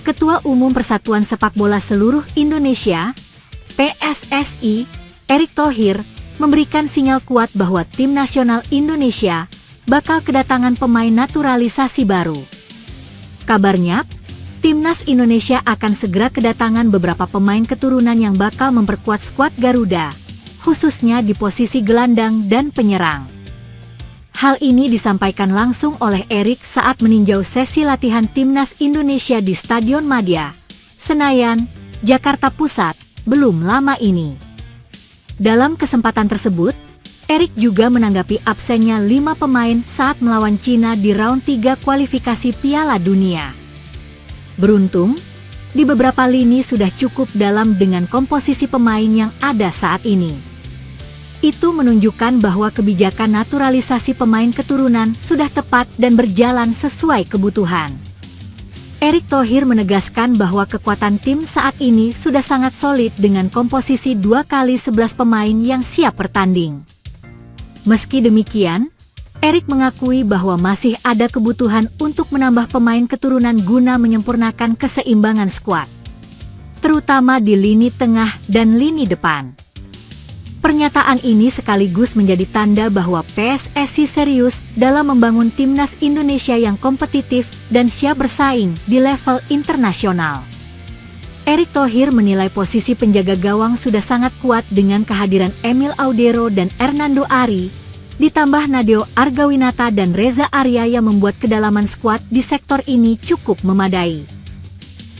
Ketua Umum Persatuan Sepak Bola Seluruh Indonesia, PSSI, Erick Thohir, memberikan sinyal kuat bahwa tim nasional Indonesia bakal kedatangan pemain naturalisasi baru. Kabarnya, Timnas Indonesia akan segera kedatangan beberapa pemain keturunan yang bakal memperkuat skuad Garuda, khususnya di posisi gelandang dan penyerang. Hal ini disampaikan langsung oleh Erick saat meninjau sesi latihan Timnas Indonesia di Stadion Madia, Senayan, Jakarta Pusat, belum lama ini. Dalam kesempatan tersebut, Erick juga menanggapi absennya 5 pemain saat melawan Cina di round 3 kualifikasi Piala Dunia. Beruntung, di beberapa lini sudah cukup dalam dengan komposisi pemain yang ada saat ini. Itu menunjukkan bahwa kebijakan naturalisasi pemain keturunan sudah tepat dan berjalan sesuai kebutuhan. Erick Thohir menegaskan bahwa kekuatan tim saat ini sudah sangat solid dengan komposisi 2x11 pemain yang siap bertanding. Meski demikian, Erick mengakui bahwa masih ada kebutuhan untuk menambah pemain keturunan guna menyempurnakan keseimbangan skuad, terutama di lini tengah dan lini depan. Pernyataan ini sekaligus menjadi tanda bahwa PSSI serius dalam membangun timnas Indonesia yang kompetitif dan siap bersaing di level internasional. Erick Thohir menilai posisi penjaga gawang sudah sangat kuat dengan kehadiran Emil Audero dan Hernando Ari, ditambah Nadeo Argawinata dan Reza Arya yang membuat kedalaman skuad di sektor ini cukup memadai.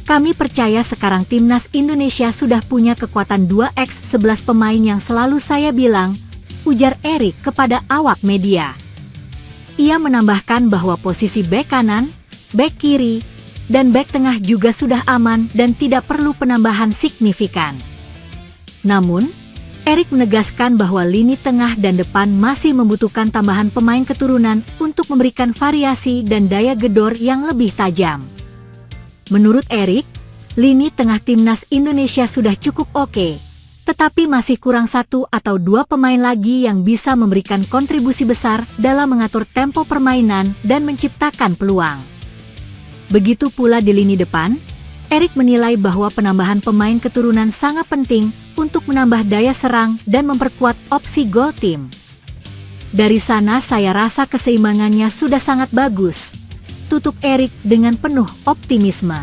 Kami percaya sekarang timnas Indonesia sudah punya kekuatan 2x11 pemain yang selalu saya bilang, ujar Erick kepada awak media. Ia menambahkan bahwa posisi bek kanan, bek kiri, dan bek tengah juga sudah aman dan tidak perlu penambahan signifikan. Namun, Erick menegaskan bahwa lini tengah dan depan masih membutuhkan tambahan pemain keturunan untuk memberikan variasi dan daya gedor yang lebih tajam. Menurut Erick, lini tengah timnas Indonesia sudah cukup oke, tetapi masih kurang 1 atau 2 pemain lagi yang bisa memberikan kontribusi besar dalam mengatur tempo permainan dan menciptakan peluang. Begitu pula di lini depan, Erick menilai bahwa penambahan pemain keturunan sangat penting untuk menambah daya serang dan memperkuat opsi gol tim. Dari sana saya rasa keseimbangannya sudah sangat bagus, tutup Erick dengan penuh optimisme.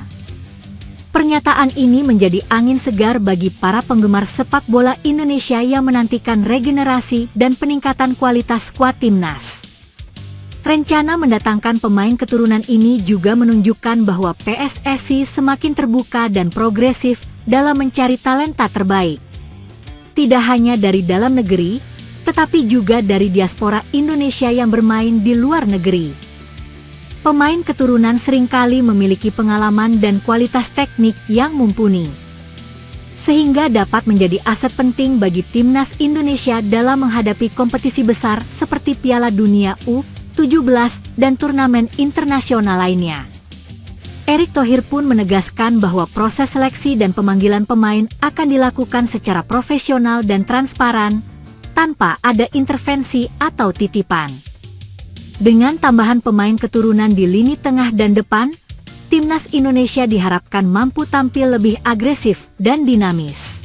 Pernyataan ini menjadi angin segar bagi para penggemar sepak bola Indonesia yang menantikan regenerasi dan peningkatan kualitas skuad timnas. Rencana mendatangkan pemain keturunan ini juga menunjukkan bahwa PSSI semakin terbuka dan progresif dalam mencari talenta terbaik. Tidak hanya dari dalam negeri, tetapi juga dari diaspora Indonesia yang bermain di luar negeri. Pemain keturunan seringkali memiliki pengalaman dan kualitas teknik yang mumpuni, sehingga dapat menjadi aset penting bagi timnas Indonesia dalam menghadapi kompetisi besar seperti Piala Dunia U17 dan turnamen internasional lainnya. Erick Thohir pun menegaskan bahwa proses seleksi dan pemanggilan pemain akan dilakukan secara profesional dan transparan, tanpa ada intervensi atau titipan. Dengan tambahan pemain keturunan di lini tengah dan depan, timnas Indonesia diharapkan mampu tampil lebih agresif dan dinamis,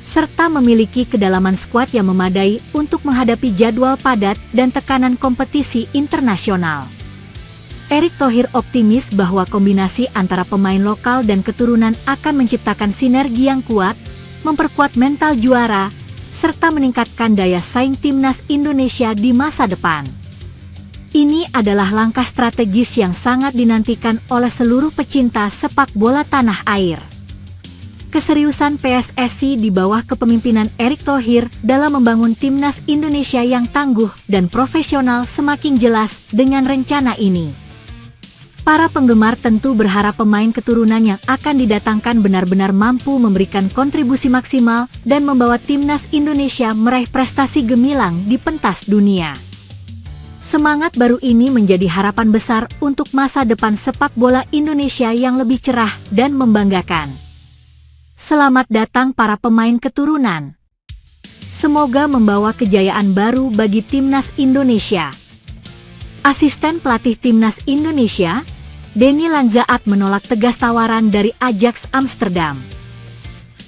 serta memiliki kedalaman skuad yang memadai untuk menghadapi jadwal padat dan tekanan kompetisi internasional. Erick Thohir optimis bahwa kombinasi antara pemain lokal dan keturunan akan menciptakan sinergi yang kuat, memperkuat mental juara, serta meningkatkan daya saing timnas Indonesia di masa depan. Ini adalah langkah strategis yang sangat dinantikan oleh seluruh pecinta sepak bola tanah air. Keseriusan PSSI di bawah kepemimpinan Erick Thohir dalam membangun timnas Indonesia yang tangguh dan profesional semakin jelas dengan rencana ini. Para penggemar tentu berharap pemain keturunan yang akan didatangkan benar-benar mampu memberikan kontribusi maksimal dan membawa timnas Indonesia meraih prestasi gemilang di pentas dunia. Semangat baru ini menjadi harapan besar untuk masa depan sepak bola Indonesia yang lebih cerah dan membanggakan. Selamat datang para pemain keturunan. Semoga membawa kejayaan baru bagi timnas Indonesia. Asisten pelatih timnas Indonesia, Denny Lanzaat menolak tegas tawaran dari Ajax Amsterdam.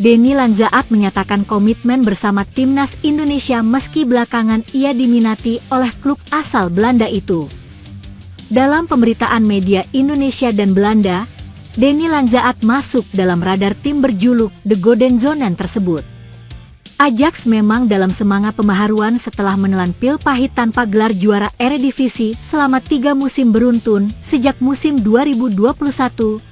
Denny Lanzaat menyatakan komitmen bersama timnas Indonesia meski belakangan ia diminati oleh klub asal Belanda itu. Dalam pemberitaan media Indonesia dan Belanda, Denny Lanzaat masuk dalam radar tim berjuluk The Golden Zonen tersebut. Ajax memang dalam semangat pembaharuan setelah menelan pil pahit tanpa gelar juara Eredivisie selama 3 musim beruntun sejak musim 2021-2022.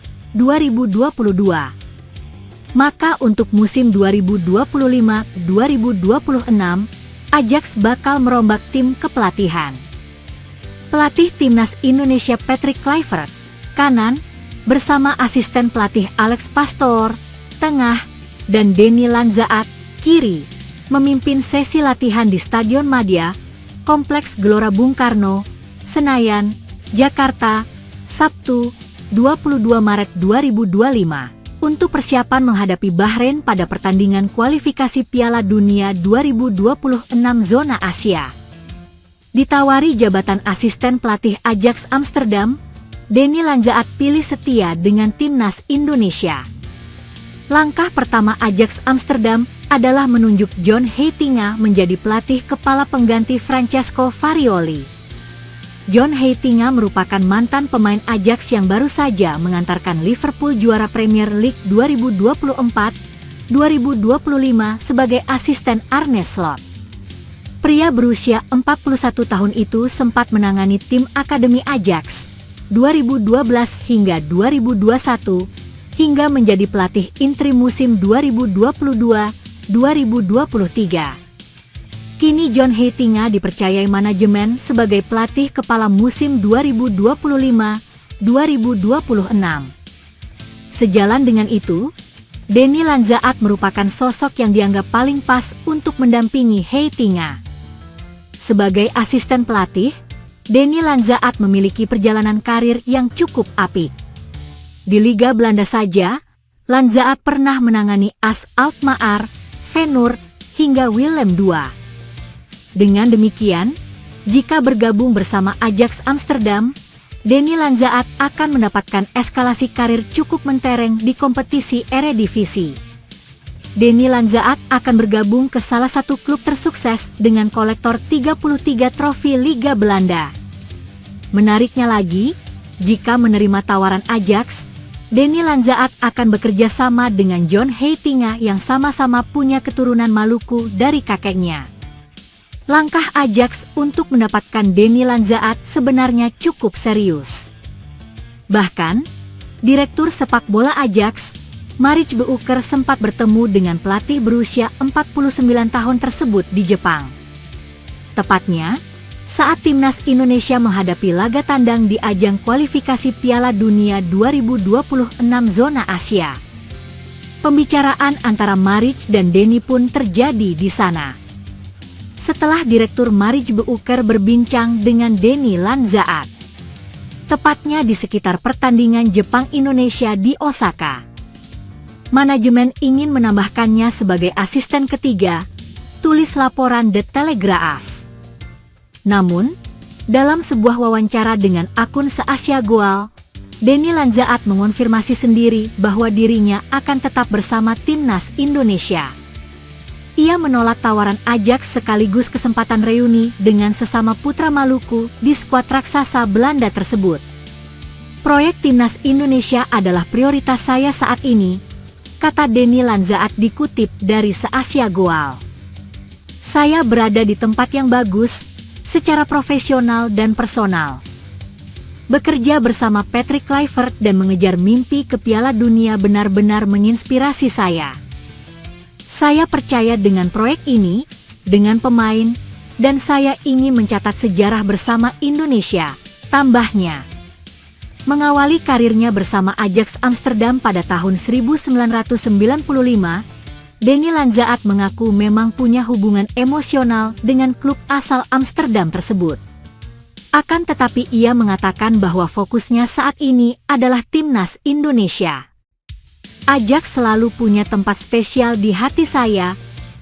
Maka untuk musim 2025-2026, Ajax bakal merombak tim kepelatihan. Pelatih timnas Indonesia Patrick Kluivert, kanan, bersama asisten pelatih Alex Pastoor, tengah, dan Denny Lanzaat, kiri, memimpin sesi latihan di Stadion Madia, Kompleks Gelora Bung Karno, Senayan, Jakarta, Sabtu, 22 Maret 2025, untuk persiapan menghadapi Bahrain pada pertandingan kualifikasi Piala Dunia 2026 zona Asia. Ditawari jabatan asisten pelatih Ajax Amsterdam, Denny Lanzaat pilih setia dengan timnas Indonesia. Langkah pertama Ajax Amsterdam adalah menunjuk John Heitinga menjadi pelatih kepala pengganti Francesco Farioli. John Heitinga merupakan mantan pemain Ajax yang baru saja mengantarkan Liverpool juara Premier League 2024-2025 sebagai asisten Arne Slot. Pria berusia 41 tahun itu sempat menangani tim Akademi Ajax 2012 hingga 2021, hingga menjadi pelatih intri musim 2022-2023. Kini John Heitinga dipercayai manajemen sebagai pelatih kepala musim 2025-2026. Sejalan dengan itu, Denny Lanzaat merupakan sosok yang dianggap paling pas untuk mendampingi Heitinga. Sebagai asisten pelatih, Denny Lanzaat memiliki perjalanan karir yang cukup apik. Di Liga Belanda saja, Lanzaat pernah menangani AS Alkmaar, Feyenoord, hingga Willem II. Dengan demikian, jika bergabung bersama Ajax Amsterdam, Denny Lanzaat akan mendapatkan eskalasi karir cukup mentereng di kompetisi Eredivisie. Denny Lanzaat akan bergabung ke salah satu klub tersukses dengan kolektor 33 trofi Liga Belanda. Menariknya lagi, jika menerima tawaran Ajax, Denny Lanzaat akan bekerja sama dengan John Heitinga yang sama-sama punya keturunan Maluku dari kakeknya. Langkah Ajax untuk mendapatkan Denny Lanzaat sebenarnya cukup serius. Bahkan, Direktur sepak bola Ajax, Maritz Beuker, sempat bertemu dengan pelatih berusia 49 tahun tersebut di Jepang. Tepatnya, saat timnas Indonesia menghadapi laga tandang di ajang kualifikasi Piala Dunia 2026 zona Asia. Pembicaraan antara Maritz dan Denny pun terjadi di sana. Setelah Direktur Maritz Beuker berbincang dengan Denny Lanzaat, tepatnya di sekitar pertandingan Jepang-Indonesia di Osaka, manajemen ingin menambahkannya sebagai asisten ketiga, tulis laporan The Telegraph. Namun, dalam sebuah wawancara dengan akun Se-Asia Goal, Denny Lanzaat mengonfirmasi sendiri bahwa dirinya akan tetap bersama timnas Indonesia. Ia menolak tawaran Ajax sekaligus kesempatan reuni dengan sesama putra Maluku di skuad raksasa Belanda tersebut. Proyek timnas Indonesia adalah prioritas saya saat ini, kata Denny Lanzaat dikutip dari Se-Asia Goal. Saya berada di tempat yang bagus, secara profesional dan personal. Bekerja bersama Patrick Kluivert dan mengejar mimpi ke Piala Dunia benar-benar menginspirasi saya. Saya percaya dengan proyek ini, dengan pemain, dan saya ingin mencatat sejarah bersama Indonesia, tambahnya. Mengawali karirnya bersama Ajax Amsterdam pada tahun 1995, Denny Lanzaat mengaku memang punya hubungan emosional dengan klub asal Amsterdam tersebut. Akan tetapi ia mengatakan bahwa fokusnya saat ini adalah timnas Indonesia. Ajax selalu punya tempat spesial di hati saya,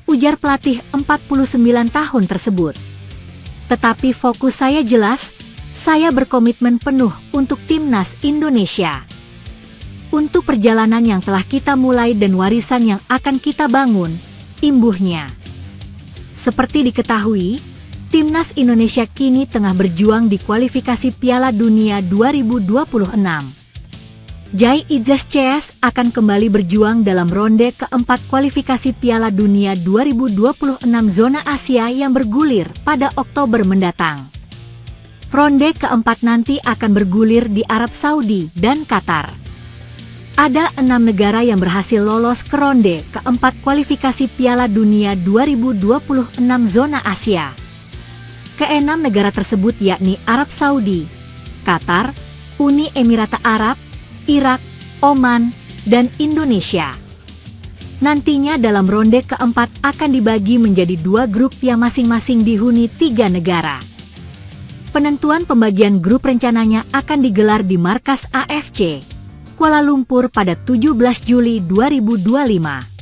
ujar pelatih 49 tahun tersebut. Tetapi fokus saya jelas, Saya berkomitmen penuh untuk Timnas Indonesia. Untuk perjalanan yang telah kita mulai dan warisan yang akan kita bangun, imbuhnya. Seperti diketahui, Timnas Indonesia kini tengah berjuang di kualifikasi Piala Dunia 2026. Jai Izas akan kembali berjuang dalam ronde keempat kualifikasi Piala Dunia 2026 zona Asia yang bergulir pada Oktober mendatang. Ronde keempat nanti akan bergulir di Arab Saudi dan Qatar. Ada 6 negara yang berhasil lolos ke ronde keempat kualifikasi Piala Dunia 2026 zona Asia. Keenam negara tersebut yakni Arab Saudi, Qatar, Uni Emirat Arab, Irak, Oman, dan Indonesia. Nantinya dalam ronde keempat akan dibagi menjadi 2 grup yang masing-masing dihuni 3 negara. Penentuan pembagian grup rencananya akan digelar di markas AFC, Kuala Lumpur pada 17 Juli 2025.